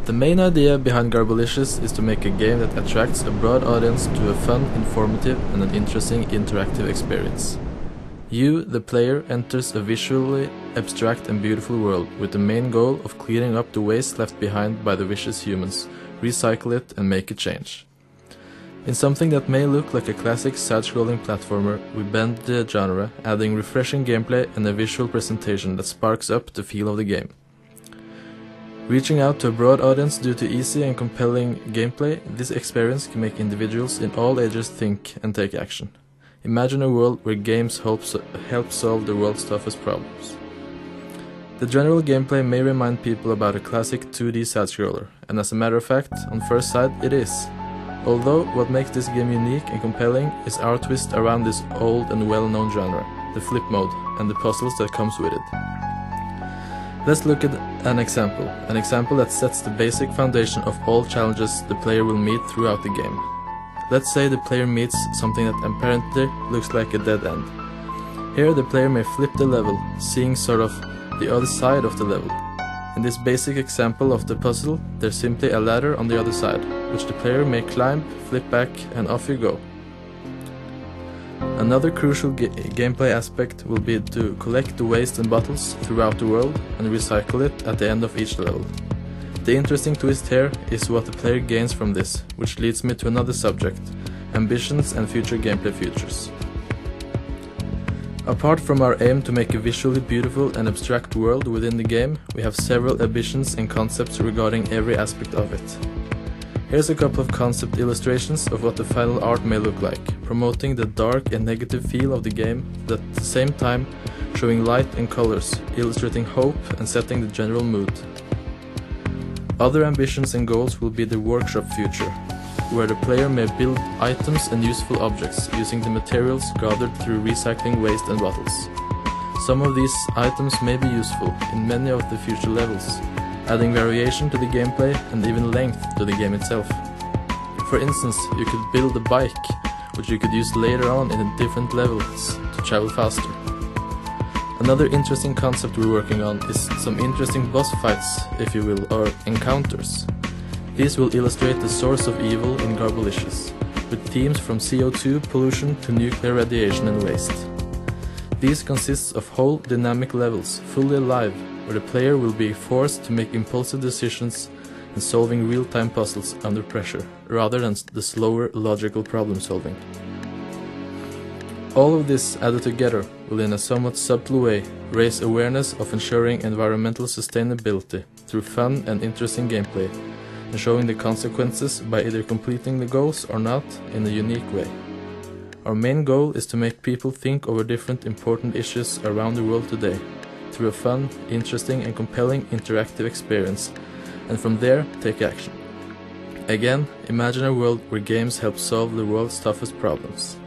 The main idea behind Garbalicious is to make a game that attracts a broad audience to a fun, informative, and an interesting interactive experience. You, the player, enters a visually abstract and beautiful world with the main goal of cleaning up the waste left behind by the vicious humans, recycle it and make a change. In something that may look like a classic side-scrolling platformer, we bend the genre, adding refreshing gameplay and a visual presentation that sparks up the feel of the game. Reaching out to a broad audience due to easy and compelling gameplay, this experience can make individuals in all ages think and take action. Imagine a world where games help solve the world's toughest problems. The general gameplay may remind people about a classic 2D side-scroller, and as a matter of fact, on first sight it is. Although what makes this game unique and compelling is our twist around this old and well-known genre, the flip mode, and the puzzles that comes with it. Let's look at an example that sets the basic foundation of all challenges the player will meet throughout the game. Let's say the player meets something that apparently looks like a dead end. Here the player may flip the level, seeing sort of the other side of the level. In this basic example of the puzzle, there's simply a ladder on the other side, which the player may climb, flip back, and off you go. Another crucial gameplay aspect will be to collect the waste and bottles throughout the world and recycle it at the end of each level. The interesting twist here is what the player gains from this, which leads me to another subject: ambitions and future gameplay features. Apart from our aim to make a visually beautiful and abstract world within the game, we have several ambitions and concepts regarding every aspect of it. Here's a couple of concept illustrations of what the final art may look like, promoting the dark and negative feel of the game, but at the same time showing light and colors, illustrating hope and setting the general mood. Other ambitions and goals will be the workshop future, where the player may build items and useful objects using the materials gathered through recycling waste and bottles. Some of these items may be useful in many of the future levels, adding variation to the gameplay and even length to the game itself. For instance, you could build a bike, which you could use later on in different levels to travel faster. Another interesting concept we're working on is some interesting boss fights, if you will, or encounters. These will illustrate the source of evil in Garbalicious, with themes from CO2 pollution to nuclear radiation and waste. These consist of whole dynamic levels, fully alive, where the player will be forced to make impulsive decisions and solving real-time puzzles under pressure, rather than the slower logical problem solving. All of this added together will in a somewhat subtle way raise awareness of ensuring environmental sustainability through fun and interesting gameplay, and showing the consequences by either completing the goals or not in a unique way. Our main goal is to make people think over different important issues around the world today, through a fun, interesting and compelling interactive experience, and from there take action. Again, imagine a world where games help solve the world's toughest problems.